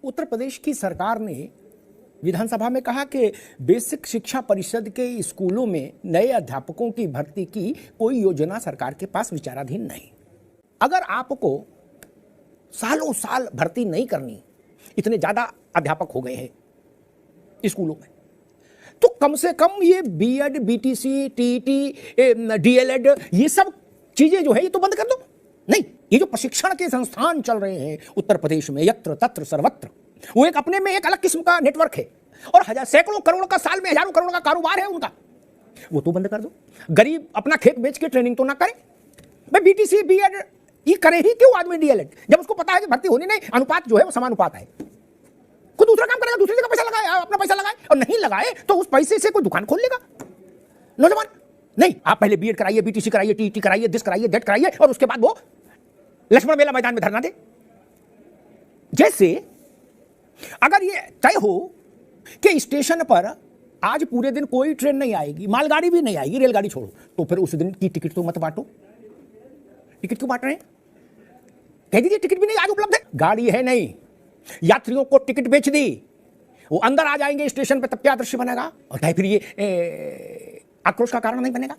उत्तर प्रदेश की सरकार ने विधानसभा में कहा कि बेसिक शिक्षा परिषद के स्कूलों में नए अध्यापकों की भर्ती की कोई योजना सरकार के पास विचाराधीन नहीं। अगर आपको सालों साल भर्ती नहीं करनी, इतने ज्यादा अध्यापक हो गए हैं स्कूलों में, तो कम से कम ये बीएड, बीटीसी, टीईटी, डीएलएड, ये सब चीजें जो है ये तो बंद कर दो। नहीं, ये जो प्रशिक्षण के संस्थान चल रहे हैं उत्तर प्रदेश में यत्र तत्र सर्वत्र, वो एक अपने में एक अलग किस्म का नेटवर्क है और सैकड़ों करोड़ का, साल में हजारों करोड़ का कारोबार है उनका, वो तो बंद कर दो। गरीब अपना खेत बेच के ट्रेनिंग तो ना करे भाई, बीटीसी, बीएड ये करे ही क्यों आदमी डीएलएड, जब उसको पता है कि भर्ती होनी नहीं, अनुपात जो है वो समानुपात है। कोई दूसरा काम करेगा, दूसरी जगह पैसा लगाए, अपना पैसा लगाए, और नहीं लगाए तो उस पैसे से कोई दुकान खोल लेगा नौजवान। नहीं, आप पहले बीएड कराइए, बीटीसी कराइए, टीईटी कराइए, दिस कराइए, दैट कराइए, और उसके बाद वो लक्ष्मण मेला मैदान में धरना दे। जैसे अगर ये तय हो कि स्टेशन पर आज पूरे दिन कोई ट्रेन नहीं आएगी, मालगाड़ी भी नहीं आएगी, रेलगाड़ी छोड़ो, तो फिर उस दिन की टिकट तो मत बांटो। टिकट क्यों बांट रहे हैं? कह दीजिए टिकट भी नहीं आज उपलब्ध है, गाड़ी है नहीं, यात्रियों को टिकट बेच दी, वो अंदर आ जाएंगे स्टेशन पर, तब क्या दृश्य बनेगा? और चाहे फिर ये आक्रोश का कारण नहीं बनेगा?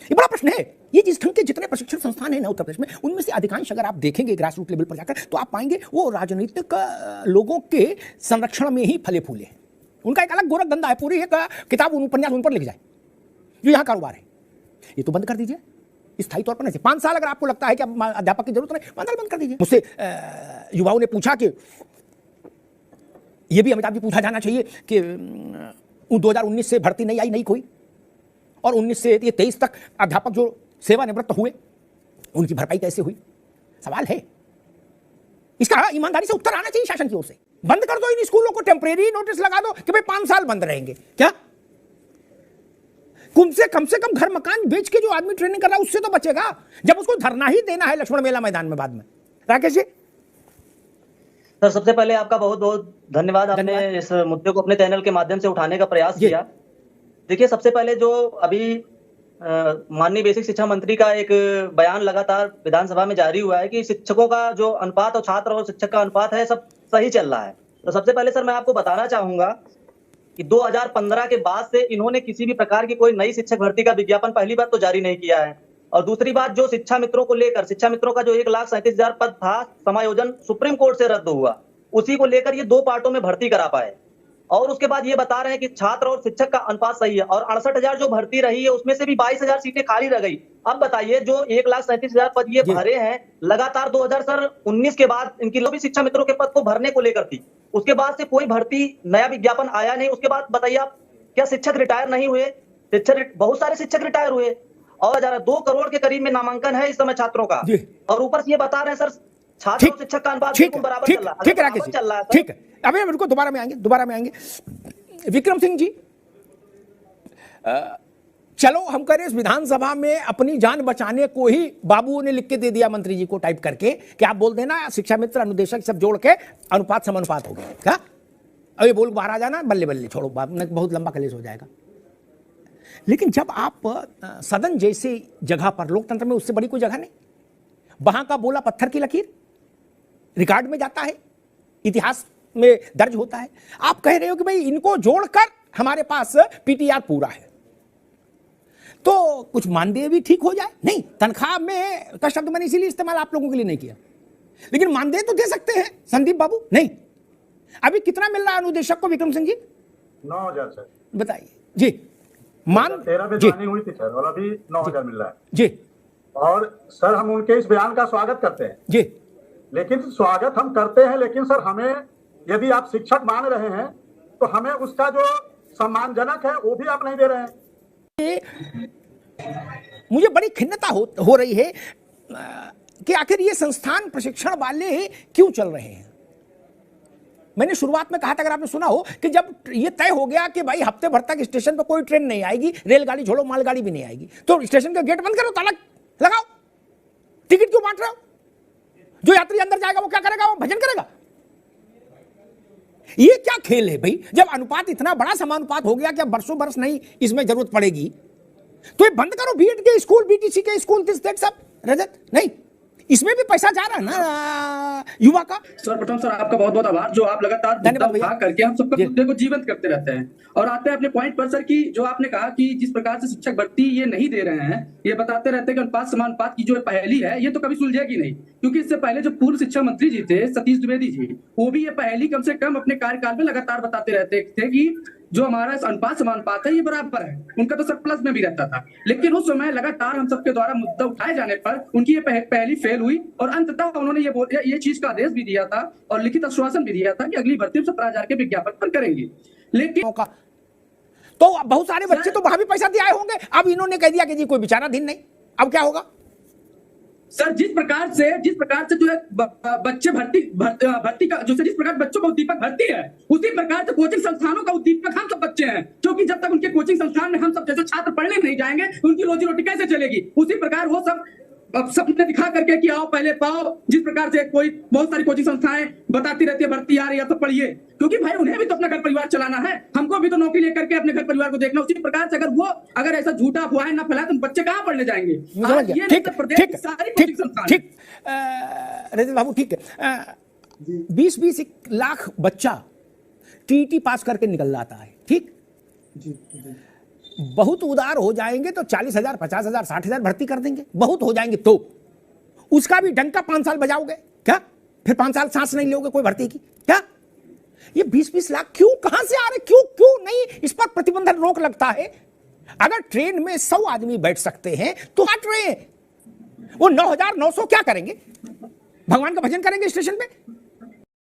ये बड़ा प्रश्न है। ये जिस ढंग के जितने प्रशिक्षण संस्थान है ना उत्तर प्रदेश में, उनमें से अधिकांश अगर आप देखेंगे ग्रास रूट लेवल पर जाकर, तो आप पाएंगे वो राजनीतिक लोगों के संरक्षण में ही फले फूले हैं। उनका एक अलग गोरख धंधा है, पूरी एक किताब उपन्यास उन पर लिख जाए जो यहाँ कारोबार है। ये तो बंद कर दीजिए स्थायी तौर पर। नहीं, 5 साल अगर आपको लगता है कि अब अध्यापक की जरूरत नहीं, 5 साल बंद कर दीजिए। मुझसे युवाओं ने पूछा कि ये भी अमिताभ जी पूछा जाना चाहिए कि 2019 से भर्ती नहीं आई, नहीं कोई, और 19 से 23 तक अध्यापक जो सेवानिवृत्त हुए उनकी भरपाई कैसे हुई? सवाल है, इसका ईमानदारी से उत्तर आना चाहिए शासन की ओर से। बंद कर दो इन स्कूलों को, टेम्परेरी नोटिस लगा दो कि भाई 5 साल बंद रहेंगे। क्या कम से कम घर मकान बेच के जो आदमी ट्रेनिंग कर रहा है उससे तो बचेगा, जब उसको धरना ही देना है लक्ष्मण मेला मैदान में बाद में। राकेश जी। सर, सबसे पहले आपका बहुत बहुत धन्यवाद, आपने इस मुद्दे को अपने चैनल के माध्यम से उठाने का प्रयास किया। देखिए, सबसे पहले जो अभी माननीय बेसिक शिक्षा मंत्री का एक बयान लगातार विधानसभा में जारी हुआ है कि शिक्षकों का जो अनुपात और छात्र और शिक्षक का अनुपात है सब सही चल रहा है, तो सबसे पहले सर मैं आपको बताना चाहूंगा कि 2015 के बाद से इन्होंने किसी भी प्रकार की कोई नई शिक्षक भर्ती का विज्ञापन पहली बात तो जारी नहीं किया है, और दूसरी बात जो शिक्षा मित्रों को लेकर, शिक्षा मित्रों का जो 1,37,000 पद था, समायोजन सुप्रीम कोर्ट से रद्द हुआ, उसी को लेकर ये 2 पार्टों में भर्ती करा पाए। और उसके बाद ये बता रहे हैं कि छात्र और शिक्षक का अनुपात सही है, और 68,000 जो भर्ती रही है उसमें से भी 22,000 सीटें खाली रह गई। अब बताइए, जो 1,37,000 पद ये भरे हैं लगातार 2019 के बाद, इनकी भी शिक्षा मित्रों के पद को भरने को लेकर थी, उसके बाद से कोई भर्ती नया विज्ञापन आया नहीं। उसके बाद बताइए आप, क्या शिक्षक रिटायर नहीं हुए? शिक्षक, बहुत सारे शिक्षक रिटायर हुए, और 2 करोड़ के करीब में नामांकन है इस समय छात्रों का, और ऊपर से ये बता रहे हैं सर छात्र और शिक्षक का अनुपात बिल्कुल बराबर चल रहा है। ठीक है राकेश जी, ठीक है, अभी हम इनको दोबारा में आएंगे। विक्रम सिंह जी, चलो हम करें इस विधानसभा में अपनी जान बचाने को ही बाबू ने लिख के दे दिया मंत्री जी को टाइप करके कि आप बोल देना शिक्षा मित्र, अनुदेशक सब जोड़ के अनुपात समानुपात हो गया। क्या अब ये बोल बाहर आ जाना, बल्ले बल्ले छोड़ो, बहुत लंबा कलेश हो जाएगा। लेकिन जब आप सदन जैसे जगह पर, लोकतंत्र में उससे बड़ी कोई जगह नहीं, वहां का बोला पत्थर की लकीर रिकॉर्ड में जाता है, इतिहास में दर्ज होता है। आप कह रहे हो कि भाई इनको जोड़कर हमारे पास पीटीआर पूरा है, तो कुछ मानदेय भी ठीक हो जाए। नहीं, तनख्वाह में का शब्द मैंने इसीलिए इस्तेमाल आप लोगों के लिए नहीं किया, लेकिन मानदेय तो दे सकते हैं संदीप बाबू। नहीं, अभी कितना मिल रहा है अनुदेशक को विक्रम सिंह जी? 9,000 सर। बताइए जी। 13 पे ज्वाइनिंग हुई थी सर, और अभी 9,000 मिल रहा है जी। और सर हम उनके इस बयान का स्वागत करते हैं जी, लेकिन स्वागत हम करते हैं, लेकिन सर हमें, यदि आप शिक्षक मान रहे हैं तो हमें उसका जो सम्मानजनक है वो भी आप नहीं दे रहे हैं। मुझे बड़ी खिन्नता हो रही है कि आखिर ये संस्थान प्रशिक्षण वाले क्यों चल रहे हैं। मैंने शुरुआत में कहा था, अगर आपने सुना हो, कि जब ये तय हो गया कि भाई हफ्ते भर तक स्टेशन पर कोई ट्रेन नहीं आएगी, रेलगाड़ी छोड़ो, मालगाड़ी भी नहीं आएगी, तो स्टेशन का गेट बंद करो, ताला लगाओ। टिकट क्यों बांट रहे हो? जो यात्री अंदर जाएगा वो क्या करेगा? वो भजन करेगा। ये क्या खेल है भाई? जब अनुपात इतना बड़ा समानुपात हो गया कि अब बरसों बरस नहीं इसमें जरूरत पड़ेगी, तो ये बंद करो। बीएड के स्कूल, बीटीसी के स्कूल, दिस दैट सब। रजत, नहीं, इसमें भी पैसा जा रहा है ना युवा का। सर्वप्रथम सर आपका बहुत बहुत आभार, जो आप लगातार मुद्दा उठा करके हम सबका मुद्दे को जीवंत करते रहते हैं। और आते हैं अपने पॉइंट पर सर, कि जो आपने कहा कि जिस प्रकार से शिक्षक भर्ती ये नहीं दे रहे हैं, ये बताते रहते हैं कि अनुपात समानुपात की जो पहली है ये तो कभी सुलझेगी नहीं, क्योंकि इससे पहले जो पूर्व शिक्षा मंत्री जी थे सतीश द्विवेदी जी, वो भी ये पहली कम से कम अपने कार्यकाल में लगातार बताते रहते थे कि जो हमारा अनुपात समानुपात है ये बराबर है। उनका तो सरप्लस में भी रहता था, लेकिन उस समय लगातार हम सबके द्वारा मुद्दा उठाए जाने पर उनकी ये पहली फेल हुई और अंततः उन्होंने ये चीज का आदेश भी दिया था और लिखित आश्वासन भी दिया था कि अगली भर्ती 17,000 के विज्ञापन पर करेंगे। लेकिन तो बहुत सारे बच्चे तो वहां भी पैसा दिए होंगे, अब इन्होंने कह दिया कि जी कोई विचाराधीन नहीं, अब क्या होगा? सर जिस प्रकार से जो है बच्चे भर्ती का जो जिस प्रकार बच्चों का उद्दीपक भर्ती है, उसी प्रकार से कोचिंग संस्थानों का उद्दीपक हम सब बच्चे हैं, क्योंकि जब तक उनके कोचिंग संस्थान में हम सब जैसे छात्र पढ़ने नहीं जाएंगे उनकी रोजी रोटी कैसे चलेगी। उसी प्रकार वो सब सबने दिखा करके कि आओ पहले पाओ, जिस प्रकार से कोई बहुत सारी कोचिंग संस्थाएं बताती रहती है भर्ती आ रही है तो पढ़िए, क्योंकि भाई उन्हें भी तो अपना घर परिवार चलाना है, हमको भी तो नौकरी लेकर के अपने घर परिवार को देखना। उसी प्रकार से अगर ऐसा झूठा अफवाहें ना फैलाए तो बच्चे कहाँ पढ़ने जाएंगे। ठीक रजत बाबू, ठीक है, 20-20 लाख बच्चा टीटी पास करके निकल जाता है, ठीक, बहुत उदार हो जाएंगे तो 40,000, 50,000, 60,000 भर्ती कर देंगे, बहुत हो जाएंगे तो उसका भी डंका 5 साल बजाओगे क्या? फिर 5 साल सांस नहीं लोगे कोई भर्ती की क्या? ये 20-20 लाख क्यों, कहां से आ रहे, क्यों नहीं इस पर प्रतिबंधन रोक लगता है? अगर ट्रेन में 100 आदमी बैठ सकते हैं तो हट रहे हैं, वो 9,900 क्या करेंगे? भगवान का भजन करेंगे स्टेशन पे?